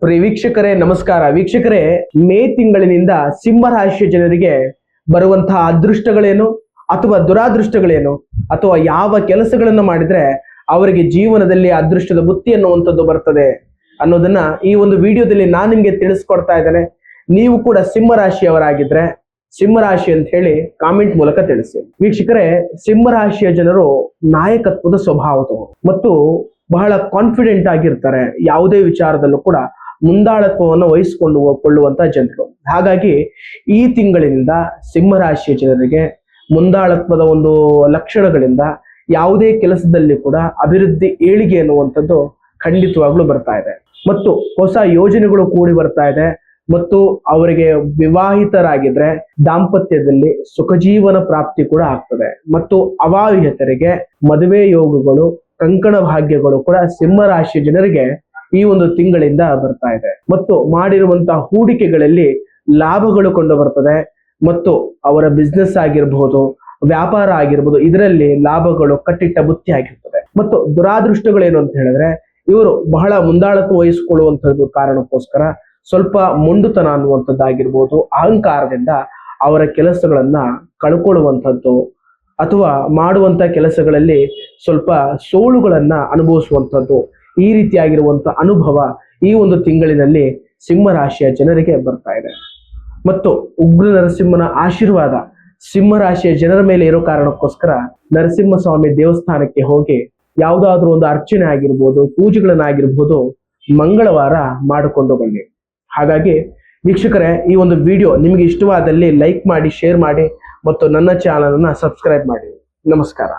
ವೀಕ್ಷಕರೇ ನಮಸ್ಕಾರ. ವೀಕ್ಷಕರೇ, ಮೇ ತಿಂಗಳಿನಿಂದ ಸಿಂಹ ರಾಶಿಯ ಜನರಿಗೆ ಬರುವಂತಹ ಅದೃಷ್ಟಗಳೇನು ಅಥವಾ ದುರಾದೃಷ್ಟಗಳೇನು ಅಥವಾ ಯಾವ ಕೆಲಸಗಳನ್ನು ಮಾಡಿದ್ರೆ ಅವರಿಗೆ ಜೀವನದಲ್ಲಿ ಅದೃಷ್ಟದ ಬುತ್ತಿ ಅನ್ನುವಂಥದ್ದು ಬರ್ತದೆ ಅನ್ನೋದನ್ನ ಈ ಒಂದು ವಿಡಿಯೋದಲ್ಲಿ ನಾನು ನಿಮಗೆ ತಿಳಿಸ್ಕೊಡ್ತಾ ಇದ್ದೇನೆ. ನೀವು ಕೂಡ ಸಿಂಹ ರಾಶಿಯವರಾಗಿದ್ರೆ ಸಿಂಹ ರಾಶಿ ಅಂತ ಹೇಳಿ ಕಾಮೆಂಟ್ ಮೂಲಕ ತಿಳಿಸಿ. ವೀಕ್ಷಕರೇ, ಸಿಂಹ ರಾಶಿಯ ಜನರು ನಾಯಕತ್ವದ ಸ್ವಭಾವದವರು ಮತ್ತು ಬಹಳ ಕಾನ್ಫಿಡೆಂಟ್ ಆಗಿರ್ತಾರೆ. ಯಾವುದೇ ವಿಚಾರದಲ್ಲೂ ಕೂಡ ಮುಂದಾಳತ್ವವನ್ನು ವಹಿಸಿಕೊಳ್ಳುವಂತಹ ಜನರು. ಹಾಗಾಗಿ ಈ ತಿಂಗಳಿನಿಂದ ಸಿಂಹ ರಾಶಿಯ ಜನರಿಗೆ ಮುಂದಾಳತ್ವದ ಒಂದು ಲಕ್ಷಣಗಳಿಂದ ಯಾವುದೇ ಕೆಲಸದಲ್ಲಿ ಕೂಡ ಅಭಿವೃದ್ಧಿ ಏಳಿಗೆ ಅನ್ನುವಂಥದ್ದು ಖಂಡಿತವಾಗ್ಲೂ ಬರ್ತಾ ಇದೆ ಮತ್ತು ಹೊಸ ಯೋಜನೆಗಳು ಕೂಡಿ ಬರ್ತಾ ಇದೆ ಮತ್ತು ಅವರಿಗೆ ವಿವಾಹಿತರಾಗಿದ್ರೆ ದಾಂಪತ್ಯದಲ್ಲಿ ಸುಖಜೀವನ ಪ್ರಾಪ್ತಿ ಕೂಡ ಆಗ್ತದೆ ಮತ್ತು ಅವಿವಾಹಿತರಿಗೆ ಮದುವೆ ಯೋಗಗಳು ಕಂಕಣ ಭಾಗ್ಯಗಳು ಕೂಡ ಸಿಂಹ ರಾಶಿ ಜನರಿಗೆ ಈ ಒಂದು ತಿಂಗಳಿಂದ ಬರ್ತಾ ಇದೆ ಮತ್ತು ಮಾಡಿರುವಂತಹ ಹೂಡಿಕೆಗಳಲ್ಲಿ ಲಾಭಗಳು ಕಂಡು ಬರ್ತದೆ ಮತ್ತು ಅವರ ಬಿಸ್ನೆಸ್ ಆಗಿರಬಹುದು, ವ್ಯಾಪಾರ ಆಗಿರ್ಬೋದು, ಇದರಲ್ಲಿ ಲಾಭಗಳು ಕಟ್ಟಿಟ್ಟ ಬುತ್ತಿ ಆಗಿರ್ತದೆ. ಮತ್ತು ದುರಾದೃಷ್ಟಗಳೇನು ಅಂತ ಹೇಳಿದ್ರೆ, ಇವರು ಬಹಳ ಮುಂದಾಳತ್ವ ವಹಿಸಿಕೊಳ್ಳುವಂಥದ್ದು ಕಾರಣಕ್ಕೋಸ್ಕರ ಸ್ವಲ್ಪ ಮೊಂಡುತನ ಅನ್ನುವಂಥದ್ದಾಗಿರ್ಬೋದು, ಅಹಂಕಾರದಿಂದ ಅವರ ಕೆಲಸಗಳನ್ನ ಕಳ್ಕೊಳ್ಳುವಂಥದ್ದು ಅಥವಾ ಮಾಡುವಂತ ಕೆಲಸಗಳಲ್ಲಿ ಸ್ವಲ್ಪ ಸೋಲುಗಳನ್ನ ಅನುಭವಿಸುವಂಥದ್ದು, ಈ ರೀತಿಯಾಗಿರುವಂತಹ ಅನುಭವ ಈ ಒಂದು ತಿಂಗಳಿನಲ್ಲಿ ಸಿಂಹ ರಾಶಿಯ ಜನರಿಗೆ ಬರ್ತಾ ಇದೆ. ಮತ್ತು ಉಗ್ರ ನರಸಿಂಹನ ಆಶೀರ್ವಾದ ಸಿಂಹ ರಾಶಿಯ ಜನರ ಮೇಲೆ ಇರೋ ಕಾರಣಕ್ಕೋಸ್ಕರ ನರಸಿಂಹಸ್ವಾಮಿ ದೇವಸ್ಥಾನಕ್ಕೆ ಹೋಗಿ ಯಾವುದಾದ್ರೂ ಒಂದು ಅರ್ಚನೆ ಆಗಿರ್ಬೋದು, ಪೂಜೆಗಳನ್ನಾಗಿರ್ಬೋದು ಮಂಗಳವಾರ ಮಾಡಿಕೊಂಡು ಬನ್ನಿ. ಹಾಗಾಗಿ ವೀಕ್ಷಕರೇ, ಈ ಒಂದು ವಿಡಿಯೋ ನಿಮಗೆ ಇಷ್ಟವಾದಲ್ಲಿ ಲೈಕ್ ಮಾಡಿ, ಶೇರ್ ಮಾಡಿ ಮತ್ತು ನನ್ನ ಚಾನಲ್ ಅನ್ನ ಸಬ್ಸ್ಕ್ರೈಬ್ ಮಾಡಿ. ನಮಸ್ಕಾರ.